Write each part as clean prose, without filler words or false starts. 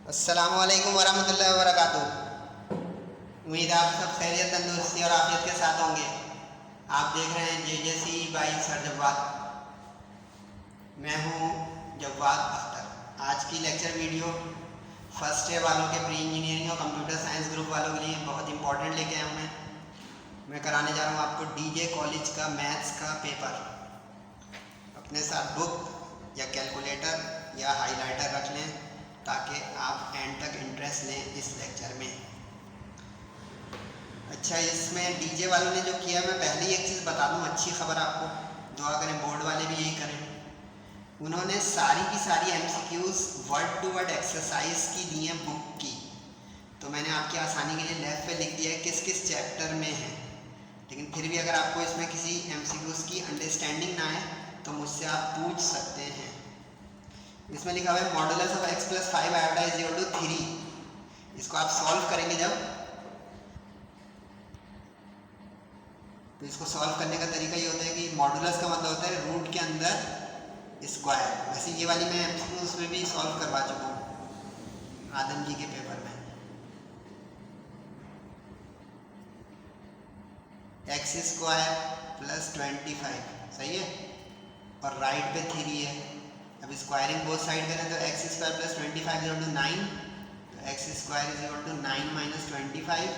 अस्सलामु अलैकुम वरहमतुल्लाहि वबरकातुहू। उम्मीद आप सब खैरियत, तंदुरुस्ती और आफियत के साथ होंगे। आप देख रहे हैं JJC बाई सर जव्वाद। मैं हूं जव्वाद अख्तर। आज की लेक्चर वीडियो फर्स्ट ईयर वालों के प्री इंजीनियरिंग और कंप्यूटर साइंस ग्रुप वालों के लिए बहुत इंपॉर्टेंट लेके आया हूँ। मैं कराने जा रहा हूँ आपको DJ कॉलेज का मैथ्स का पेपर। अपने साथ बुक या कैलकुलेटर या हाईलाइटर रख लें ताकि आप एंड तक इंटरेस्ट लें इस लेक्चर में। अच्छा, इसमें डीजे वालों ने जो किया, मैं पहले ही एक चीज़ बता दूं, अच्छी खबर आपको, दुआ करें बोर्ड वाले भी यही करें। उन्होंने सारी की सारी MCQs word to word exercise की दी हैं बुक की। तो मैंने आपकी आसानी के लिए लेफ्ट पे लिख दिया है किस किस चैप्टर में है। लेकिन फिर भी अगर आपको इसमें किसी MCQs की अंडरस्टैंडिंग ना आए तो मुझसे आप पूछ सकते हैं। इसमें लिखा हुआ है modulus of x plus 5 iota is equal to 3। इसको आप सॉल्व करेंगे जब, तो इसको सॉल्व करने का तरीका ये होता है कि मॉडुलस का मतलब होता है रूट के अंदर स्क्वायर। वैसे ये वाली मैं उसमें भी सॉल्व करवा चुका हूँ आदम जी के पेपर में। x स्क्वायर प्लस 25 सही है, और राइट पे 3 है। अब स्क्वायरिंग बोथ साइड करें तो x square plus 25 equal to 9, तो x square is equal to 9 minus 25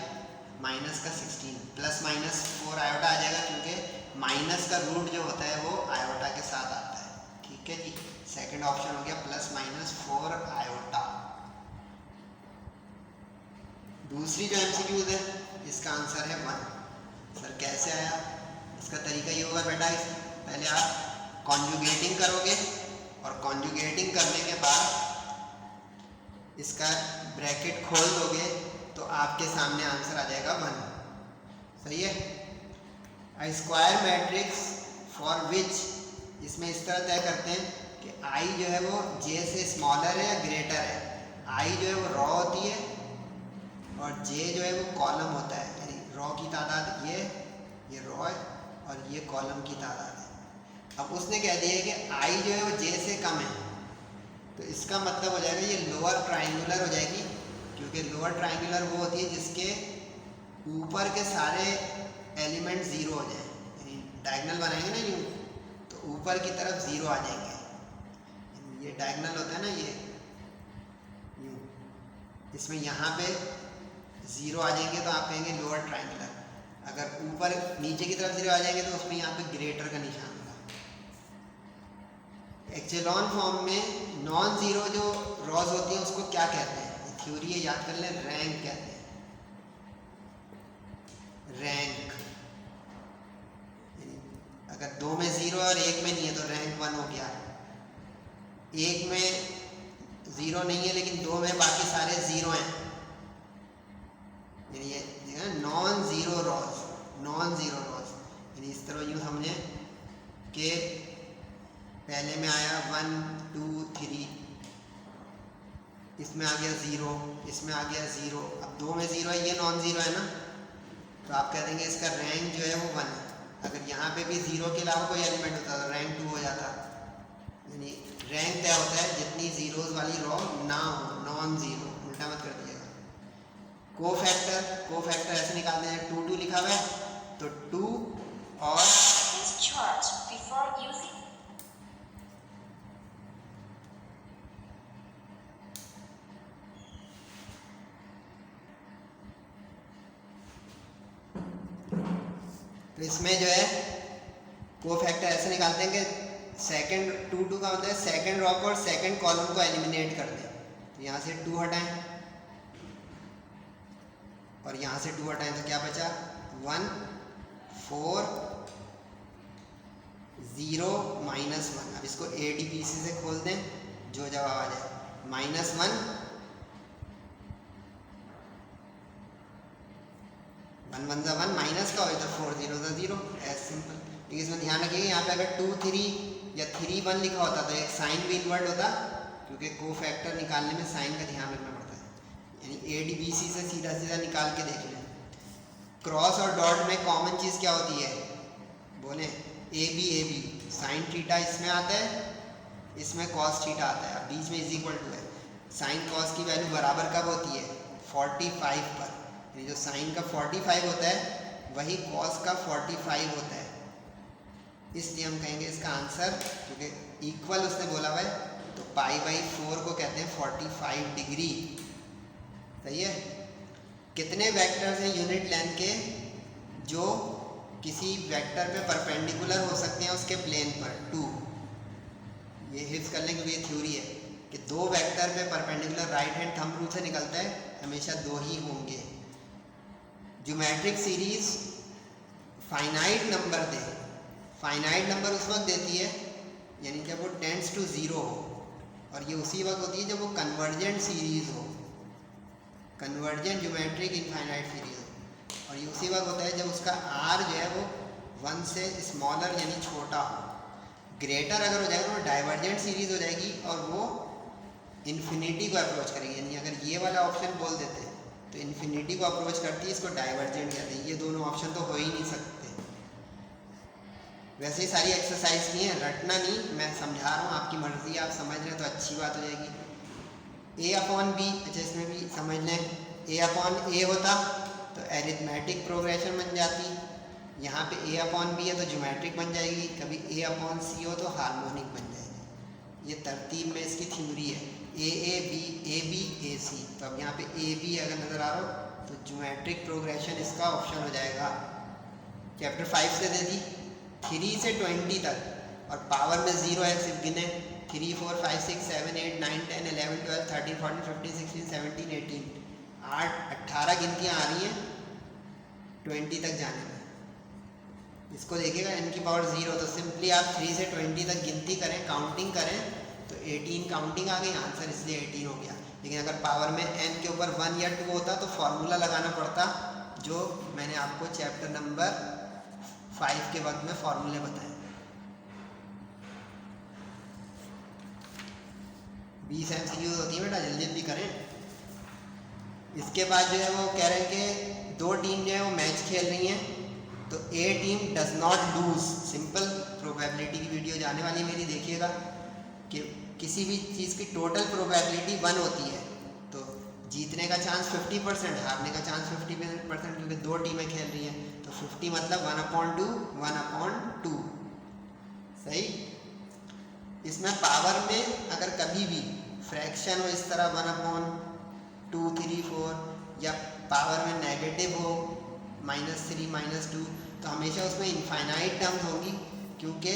minus का 16, प्लस माइनस 4 आयोटा आ जाएगा क्योंकि माइनस का रूट जो होता है वो आयोटा के साथ आता है। ठीक है जी, सेकंड ऑप्शन हो गया प्लस माइनस 4 आयोटा। दूसरी जो MCQ है इसका आंसर है 1। सर कैसे आया? इसका तरीका ये होगा बेटा, पहले आप कॉन्जुगेटिंग करोगे और कॉन्जुगेटिंग करने के बाद इसका ब्रैकेट खोल दोगे तो आपके सामने आंसर आ जाएगा 1। सही है। A square matrix for which, इसमें इस तरह तय करते हैं कि आई जो है वो जे से स्मॉलर है या ग्रेटर है। आई जो है वो रॉ होती है और जे जो है वो कॉलम होता है, यानी रॉ की तादाद ये रॉ है और ये कॉलम की तादाद है। अब उसने कह दिया कि आई जो है वो जे से कम है, तो इसका मतलब हो जाएगा ये लोअर ट्राइंगुलर हो जाएगी, क्योंकि लोअर ट्राइंगुलर वो होती है जिसके ऊपर के सारे एलिमेंट ज़ीरो हो जाए। यानी डायगोनल बनाएंगे ना यूँ, तो ऊपर की तरफ ज़ीरो आ जाएंगे। ये डायगोनल होता है ना, ये यूँ, इसमें यहाँ पे ज़ीरो आ जाएंगे तो आप कहेंगे लोअर ट्राइंगुलर। अगर ऊपर नीचे की तरफ ज़ीरो आ जाएंगे तो उसमें यहाँ पे ग्रेटर का निशान होगा। एक्चेलॉन फॉर्म में नॉन ज़ीरो जो रॉज होती है उसको क्या कहते हैं? थ्योरी है, याद कर लें, रैंक कहते हैं। रैंक, अगर 2 में 0 और 1 में नहीं है तो रैंक 1 हो गया। 1 में 0 नहीं है लेकिन 2 में बाकी सारे 0 हैं, यानी ये non zero rows, non zero rows. यानी इस तरह यूँ समझे कि पहले में आया 1 2 3, इसमें आ गया 0, इसमें आ गया 0, अब 2 में 0 है, ये नॉन ज़ीरो है ना, तो आप कह देंगे इसका रैंक जो है वो 1 है। अगर यहाँ पे भी 0 के अलावा कोई एलिमेंट होता तो रैंक 2 हो जाता। यानी रैंक तय होता है जितनी ज़ीरोज़ वाली रॉ ना हो, नॉन ज़ीरो, उल्टा मत कर दिएगा। कोफैक्टर ऐसे निकालते हैं, 2 2 लिखा हुआ है तो 2 और तो इसमें जो है कोफैक्टर ऐसे निकालते हैं कि सेकंड 2 2 का मतलब है सेकंड रॉ को और सेकंड कॉलम को एलिमिनेट कर दें। तो यहाँ से 2 हटाएं और यहाँ से 2 हटाएं तो क्या बचा? 1 4 0 माइनस 1। अब इसको ADPC से खोल दें, जो जवाब आ जाए माइनस 1 1 1 1 माइनस का हो तो 4 0 0, एज सिंपल। लेकिन इसमें ध्यान रखिएगा यहाँ पे अगर 2 3 या 3 1 लिखा होता तो एक साइन भी इन्वर्ट होता, क्योंकि कोफैक्टर निकालने में साइन का ध्यान रखना पड़ता है। यानी ADBC से सीधा सीधा निकाल के देख लें। क्रॉस और डॉट में कॉमन चीज़ क्या होती है? बोले AB साइन थीटा इसमें आता है, इसमें कॉस थीटा आता है, अब बीच में इज इक्वल टू है। साइन कॉस की वैल्यू बराबर कब होती है? 45 पर। यानी जो साइन का 45 होता है वही कॉस का 45 होता है, इसलिए हम कहेंगे इसका आंसर, क्योंकि इक्वल उसने बोला हुआ है, तो π/4 को कहते हैं 45 डिग्री। सही है। कितने वेक्टर्स हैं यूनिट लेंथ के जो किसी वेक्टर पे परपेंडिकुलर हो सकते हैं उसके प्लेन पर? 2। ये हिफ्ज कर लें क्योंकि ये थ्योरी है कि दो वेक्टर पे perpendicular right hand thumb rule से निकलता है, हमेशा दो ही होंगे। ज्योमेट्रिक सीरीज फाइनाइट नंबर दे, फाइनाइट नंबर उस वक्त देती है यानी जब वो टेंड्स टू 0 हो, और ये उसी वक्त होती है जब वो कन्वर्जेंट सीरीज हो, कन्वर्जेंट ज्योमेट्रिक इनफाइनाइट सीरीज हो। और ये उसी वक्त होता है जब उसका आर जो है वो 1 से स्मॉलर यानी छोटा हो। ग्रेटर अगर हो जाएगा तो डाइवर्जेंट सीरीज हो जाएगी और वो इन्फिनिटी को अप्रोच करेगी। यानी अगर ये वाला ऑप्शन बोल देते हैं तो इन्फिनिटी को अप्रोच करती है, इसको डाइवर्जेंट कहते हैं। ये दोनों ऑप्शन तो हो ही नहीं सकते। वैसे ही सारी एक्सरसाइज की हैं, रटना नहीं, मैं समझा रहा हूँ, आपकी मर्जी, आप समझ रहे हैं तो अच्छी बात हो जाएगी। A/B, अच्छा इसमें भी समझ लें, A/A होता तो एरिथमेटिक प्रोग्रेशन बन जाती, यहाँ पे A/B है तो ज्योमेट्रिक बन जाएगी, कभी A/C हो तो हार्मोनिक बन जाएगी। ये तरतीब में इसकी थ्योरी है, A B A C। तो अब यहाँ पे AB अगर नज़र आ रहा हो तो ज्योमेट्रिक प्रोग्रेशन इसका ऑप्शन हो जाएगा। चैप्टर 5 से दे दी 3 से 20 तक, और पावर में 0 है, सिर्फ गिने 3 4 5 6 7 8 9 10 11 12 13 14 15 16 17 18 18 गिनतियाँ आ रही हैं 20 तक जाने में। इसको देखिएगा n की पावर 0, तो सिंपली आप 3 से 20 तक गिनती करें, काउंटिंग करें तो 18 काउंटिंग आ गई, आंसर इसलिए 18 हो गया। लेकिन अगर पावर में n के ऊपर 1 या 2 होता तो फॉर्मूला लगाना पड़ता, जो मैंने आपको चैप्टर नंबर 5 के वक्त में फॉर्मूले बताए। 20 MCQ होती है बेटा, जल्दी जल्दी करें। इसके बाद जो है वो कह रहे हैं कि दो टीम जो है वो मैच खेल रही हैं, तो A team does not lose. Simple probability की वीडियो जाने वाली मेरी, देखिएगा कि किसी भी चीज़ की टोटल प्रोबेबिलिटी 1 होती है तो जीतने का चांस 50%, हारने का चांस 50%, क्योंकि दो टीमें खेल रही हैं तो 50 मतलब 1/2 1/2। सही। इसमें पावर में अगर कभी भी फ्रैक्शन हो इस तरह 1/2 3 4, या पावर में नेगेटिव हो -3 -2, तो हमेशा उसमें इनफाइनाइट टर्म्स होंगी, क्योंकि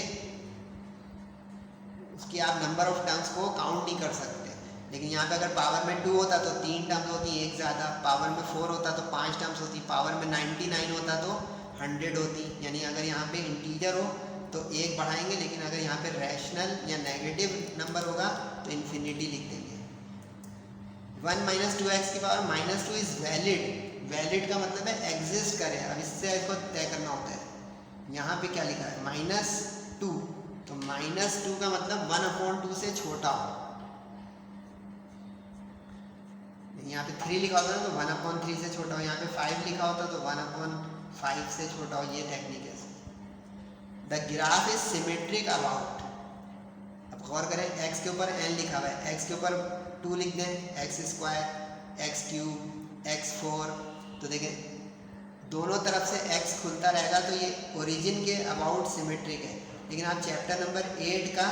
उसकी आप नंबर ऑफ टर्म्स को काउंट नहीं कर सकते। लेकिन यहाँ पे अगर पावर में 2 होता तो 3 टर्म्स होती, एक ज़्यादा, पावर में 4 होता तो 5 टर्म्स होती, पावर में 99 होता तो 100 होती। यानी अगर यहाँ पे इंटीजर हो तो एक बढ़ाएंगे, लेकिन अगर यहाँ पे रैशनल या नेगेटिव नंबर होगा तो इन्फिनिटी लिख देंगे। 1 - 2x की पावर -2 इज़ वैलिड। वैलिड का मतलब है एग्जिस्ट करे, अब इससे इसको तय करना होता है। यहाँ पे क्या लिखा है -2, तो -2 का मतलब 1/2 से छोटा हो। यहाँ पे 3 लिखा होता है तो 1/3 से छोटा हो, यहाँ पे 5 लिखा होता तो 1/5 से छोटा हो। ये टेक्निक है। The graph is symmetric about, अब गौर करें, x के ऊपर n लिखा हुआ है, x के ऊपर 2 लिख दें, x² x³ x4, तो देखें दोनों तरफ से x खुलता रहेगा तो ये ओरिजिन के अबाउट सिमेट्रिक है। लेकिन आप चैप्टर नंबर 8 का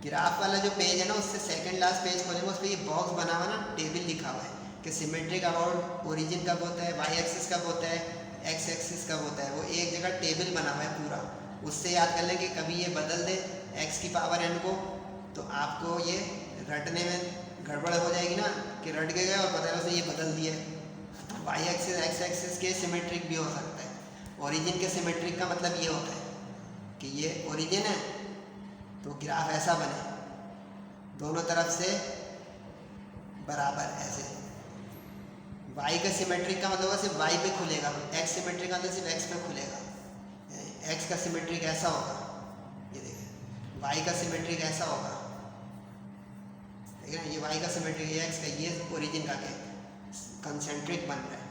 ग्राफ वाला जो पेज है ना, उससे सेकंड लास्ट पेज खोलेंगे, उस पर ये बॉक्स बना हुआ ना, टेबल लिखा हुआ है कि सिमेट्रिक अबाउट ओरिजिन कब होता है, y एक्सिस कब होता है, x एक्सिस कब होता है। वो एक जगह टेबल बना हुआ है पूरा, उससे याद कर लें कि कभी ये बदल दे x की पावर n को, तो आपको ये रटने में गड़बड़ हो जाएगी ना, कि रट के गए और पता है उसे ये बदल दिया है। y एक्सिस x एक्सिस के सिमेट्रिक भी हो सकता है। ओरिजिन के सिमेट्रिक का मतलब ये होता है कि ये ओरिजिन है तो ग्राफ ऐसा बने, दोनों तरफ से बराबर ऐसे। y का सिमेट्रिक का मतलब होगा सिर्फ y पे खुलेगा, x सिमेट्रिक का मतलब सिर्फ x पे खुलेगा। x का सिमेट्रिक ऐसा होगा, ये देखिए y का सिमेट्रिक ऐसा होगा, ठीक है ना, ये y का सिमेट्रिक, ये x का, ये ओरिजिन का क्या कंसेंट्रिक बन रहा है।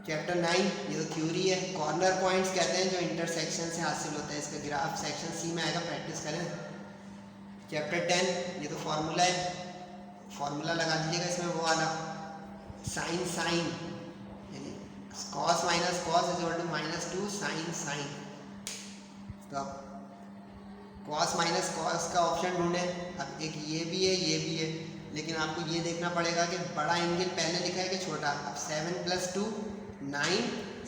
चैप्टर 9 ये तो थ्योरी है। कॉर्नर पॉइंट्स कहते हैं जो इंटरसेक्शन से हासिल होता है। इसका ग्राफ सेक्शन सी में आएगा, प्रैक्टिस करें। चैप्टर 10 ये तो फॉर्मूला है, फॉर्मूला लगा दीजिएगा इसमें वो वाला साइन साइन यानी cos minus cos is equal to -2 sine sine. तो अब कॉस माइनस कॉस का ऑप्शन ढूंढें। अब एक ये भी है ये भी है, लेकिन आपको ये देखना पड़ेगा कि बड़ा एंगल पहले लिखा है कि छोटा। अब 7 + 2 9,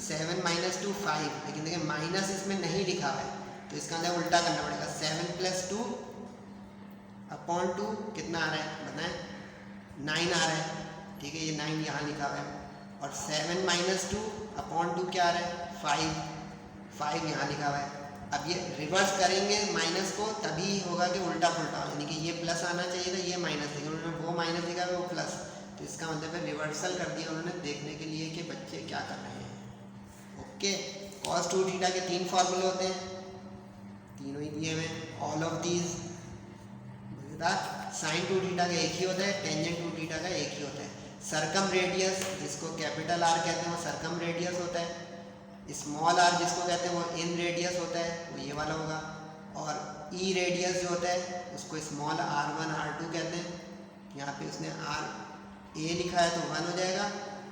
7 - 2 5, लेकिन देखिए माइनस इसमें नहीं लिखा हुआ है, तो इसका मतलब उल्टा करना पड़ेगा। 7 + 2 / 2 कितना आ रहा है बताएं? 9 आ रहा है, ठीक है, ये 9 यहाँ लिखा हुआ है। और 7 - 2 / 2 क्या आ रहा है? 5 यहाँ लिखा हुआ है। अब ये रिवर्स करेंगे माइनस को, तभी होगा कि उल्टा पुल्टा, यानी कि ये प्लस आना चाहिए था, ये माइनस, लेकिन उन्होंने वो माइनस लिखा वो प्लस, तो इसका मतलब है रिवर्सल कर दिया उन्होंने, देखने के लिए कि बच्चे क्या कर रहे हैं। ओके, cos 2 थीटा के 3 फॉर्मूले होते हैं, तीनों ही दिए हुए हैं। All of these sine 2 theta का एक ही होता है, टेंजेंट 2 थीटा का एक ही होता है। सरकम रेडियस जिसको कैपिटल आर कहते हैं वो सरकम रेडियस होता है, स्मॉल आर जिसको कहते हैं वो इन रेडियस होता है, वो ये वाला होगा। और ई रेडियस जो होता है उसको स्मॉल r1 r2 कहते हैं। यहाँ पे उसने आर ए लिखा है तो 1 हो जाएगा,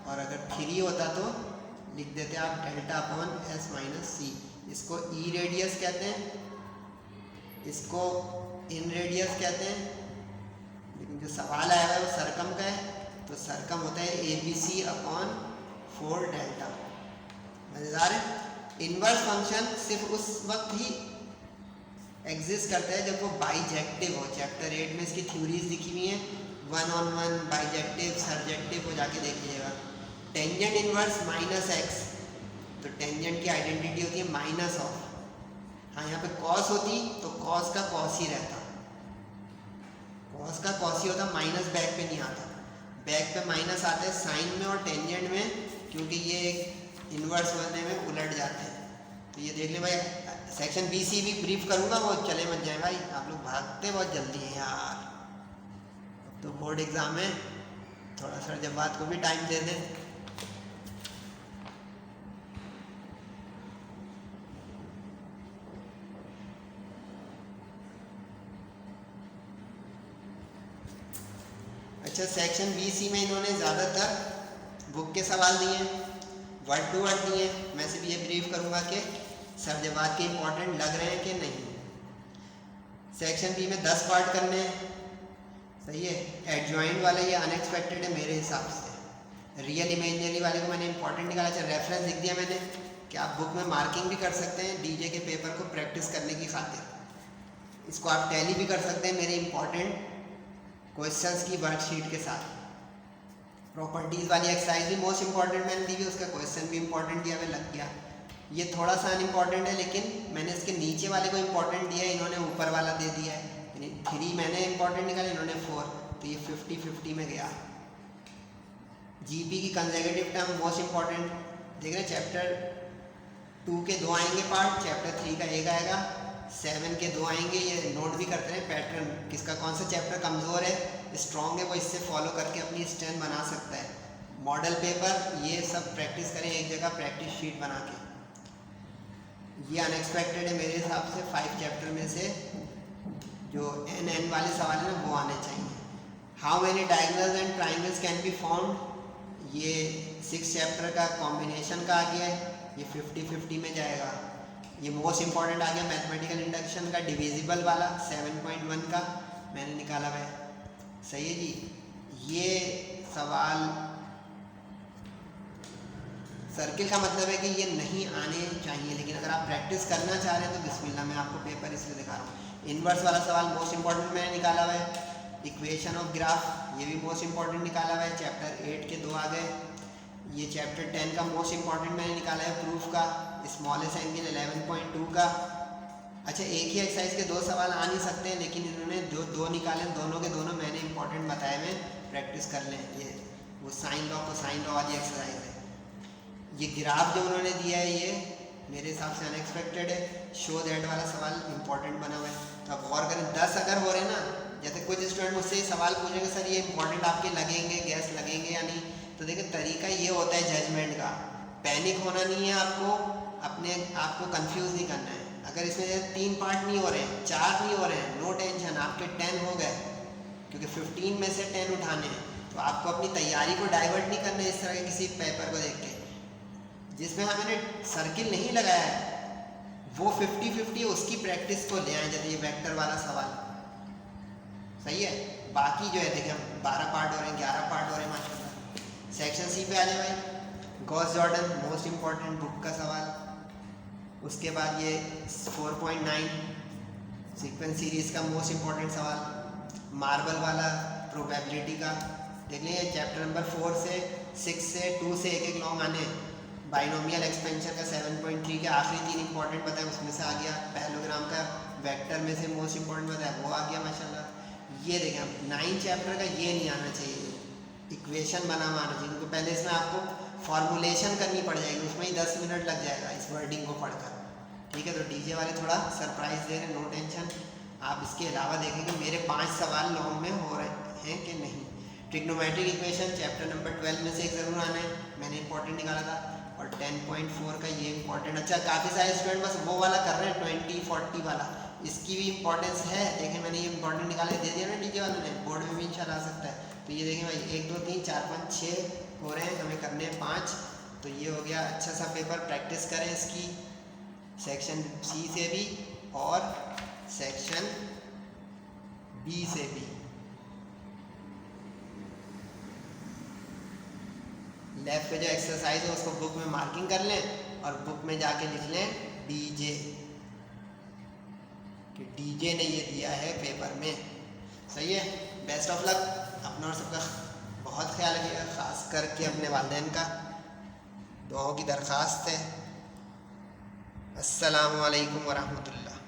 और अगर 3 होता तो लिख देते आप डेल्टा/s-c। इसको ई रेडियस कहते हैं, इसको इन रेडियस कहते हैं, लेकिन जो सवाल आया है वो सरकम का है, तो सरकम होता है ABC/4 डेल्टा। मजेदार है। इनवर्स फंक्शन सिर्फ उस वक्त ही एग्जिस्ट करता है जब वो बाइजेक्टिव हो। चैप्टर 8 में इसकी थ्योरीज लिखी हुई हैं, 1-on-1, बाइजेक्टिव, सरजेक्टिव, हो जाके देख लीजिएगा। टेंजेंट इनवर्स -x, तो टेंजेंट की आइडेंटिटी होती है माइनस ऑफ, हाँ यहाँ पे कॉस होती तो कॉस का कॉस ही रहता, कॉस का कॉस ही होता, माइनस बैक पे नहीं आता। बैक पे माइनस आता है साइन में और टेंजेंट में, क्योंकि ये इन्वर्स बनने में उलट जाते हैं। तो ये देख ले भाई, सेक्शन BC भी ब्रीफ करूँगा, वो चले मत जाए भाई, आप लोग भागते बहुत जल्दी हैं यार। अब तो बोर्ड एग्ज़ाम है, थोड़ा सा जब बात को भी टाइम दे दें। अच्छा, सेक्शन BC में इन्होंने ज़्यादातर बुक के सवाल दिए हैं, वर्ड टू वर्ड दिए हैं। मैं सिर्फ ये ब्रीफ करूँगा कि सर जवाब के इंपॉर्टेंट लग रहे हैं कि नहीं। सेक्शन B में 10 पार्ट करने हैं, सही है। एडजॉइंट वाला ये अनएक्सपेक्टेड है मेरे हिसाब से। रियल इमेजिनरी वाले को मैंने इंपॉर्टेंट निकाला। अच्छा, रेफरेंस लिख दिया मैंने कि आप बुक में मार्किंग भी कर सकते हैं DJ के पेपर को प्रैक्टिस करने की खातिर। इसको आप टैली भी कर सकते हैं मेरे इंपॉर्टेंट क्वेश्चंस की वर्कशीट के साथ। प्रॉपर्टीज़ वाली एक्सरसाइज भी मोस्ट इंपॉर्टेंट मैंने दी हुई, उसका क्वेश्चन भी इंपॉर्टेंट दिया हुआ लग गया। ये थोड़ा सा अनइम्पॉर्टेंट है, लेकिन मैंने इसके नीचे वाले को इंपॉर्टेंट दिया है, इन्होंने ऊपर वाला दे दिया है। यानी 3 मैंने इंपॉर्टेंट निकाला, इन्होंने 4, तो ये 50-50 में गया। GP की कंसेक्यूटिव टर्म मोस्ट इंपॉर्टेंट देख रहे हैं। चैप्टर 2 के 2 आएंगे पार्ट, चैप्टर 3 का 1 आएगा, 7 के 2 आएंगे। ये नोट भी करते हैं पैटर्न, किसका कौन सा चैप्टर कमज़ोर है, स्ट्रॉन्ग है, वो इससे फॉलो करके अपनी स्ट्रेंथ बना सकता है। मॉडल पेपर ये सब प्रैक्टिस करें एक जगह, प्रैक्टिस शीट बना के। ये अनएक्सपेक्टेड है मेरे हिसाब से। 5 चैप्टर में से जो NN वाले सवाल हैं वो आने चाहिए। How many diagonals and triangles can be found, ये 6 चैप्टर का कॉम्बिनेशन का आ गया है, ये 50-50 में जाएगा। ये मोस्ट इंपॉर्टेंट आ गया मैथमेटिकल इंडक्शन का डिविजिबल वाला 7.1 का मैंने निकाला हुआ है, सही है जी। ये सवाल सर्किल का मतलब है कि ये नहीं आने चाहिए, लेकिन अगर आप प्रैक्टिस करना चाह रहे हैं तो बिस्मिल्लाह, मैं आपको पेपर इसलिए दिखा रहा हूँ। इन्वर्स वाला सवाल मोस्ट इंपॉर्टेंट मैंने निकाला हुआ है। इक्वेशन ऑफ ग्राफ ये भी मोस्ट इंपॉर्टेंट निकाला हुआ है, चैप्टर 8 के 2 आ गए। ये चैप्टर 10 का मोस्ट इंपॉर्टेंट मैंने निकाला है प्रूफ का, स्मॉलेस्ट एंगल 11.2 का। अच्छा, एक ही एक्सरसाइज के 2 सवाल आ नहीं सकते हैं, लेकिन इन्होंने जो 2 निकाले दोनों के दोनों मैंने इंपॉर्टेंट बताए हुए, प्रैक्टिस कर लें। ये वो साइन लॉ को साइन लॉ वाली एक्सरसाइज है। ये ग्राफ जो उन्होंने दिया है ये मेरे हिसाब से अनएक्सपेक्टेड है। शो दैट वाला सवाल इंपॉर्टेंट बना हुआ है, तो आप गौर करें। 10 अगर हो रहे ना, जैसे कुछ स्टूडेंट मुझसे ये सवाल पूछेंगे सर ये इंपॉर्टेंट आपके लगेंगे, गैस लगेंगे या नहीं, तो देखिए तरीका ये होता है जजमेंट का। पैनिक होना नहीं है आपको, अपने आप को कंफ्यूज नहीं करना है। अगर इसमें 3 पार्ट नहीं हो रहे हैं, 4 नहीं हो रहे हैं, नो टेंशन, आपके 10 हो गए, क्योंकि 15 में से 10 उठाने हैं। तो आपको अपनी तैयारी को डाइवर्ट नहीं करना है इस तरह के किसी पेपर को देख के जिसमें हमने सर्किल नहीं लगाया है, वो 50-50 उसकी प्रैक्टिस को ले आए। जैसे ये वेक्टर वाला सवाल सही है। बाकी जो है देखिए 12 पार्ट हो रहे हैं, 11 पार्ट हो रहे हैं माशाल्लाह। सेक्शन सी पे आ जाए भाई, Gauss Jordan most important book का सवाल। उसके बाद ये 4.9 सीक्वेंस सीरीज़ का मोस्ट इम्पॉर्टेंट सवाल, मार्बल वाला प्रोबेबिलिटी का देख लीजिए। चैप्टर नंबर 4 से 6 से 2 से एक लॉन्ग आने, बाइनोमियल एक्सपेंशन का 7.3 के आखिरी 3 इंपॉर्टेंट बताए, उसमें से आ गया। पैरेललोग्राम का वेक्टर में से मोस्ट इम्पॉर्टेंट बताया, वो आ गया माशाल्लाह। ये देखें 9 चैप्टर का ये नहीं आना चाहिए, इक्वेशन बनाना आना चाहिए, क्योंकि पहले इसमें आपको फॉर्मुलेशन करनी पड़ जाएगी, उसमें ही 10 मिनट लग जाएगा इस वर्डिंग को पढ़कर। ठीक है, तो डीजे वाले थोड़ा सरप्राइज दे रहे हैं, नो टेंशन। आप इसके अलावा देखें कि मेरे 5 सवाल लॉन्ग में हो रहे हैं कि नहीं। ट्रिग्नोमेट्रिक इक्वेशन चैप्टर नंबर 12 में से एक ज़रूर आना है, मैंने इंपॉर्टेंट निकाला था। और 10.4 का ये इंपॉर्टेंट, अच्छा काफ़ी सारे स्टूडेंट बस वो वाला कर रहे हैं 20-40 वाला, इसकी भी इंपॉर्टेंस है। देखें मैंने ये इंपॉर्टेंट निकाले दे दिया ना डीजे वालों ने, बोर्ड में भी इंशाल्लाह आ सकता है। तो ये देखें भाई 1 2 3 4 5 6 हो रहे हैं, हमें करने हैं 5। तो ये हो गया अच्छा सा पेपर, प्रैक्टिस करें इसकी सेक्शन सी से भी और सेक्शन बी से भी। लेफ्ट पे जो एक्सरसाइज है उसको बुक में मार्किंग कर लें और बुक में जाके लिख लें डीजे, कि डीजे ने ये दिया है पेपर में। सही है, बेस्ट ऑफ लक, अपना और सबका बहुत ख्याल रखिएगा, ख़ास करके अपने वालिदैन का दुआओं की दरख्वास्त है। अस्सलामु अलैकुम वरहमतुल्लाह।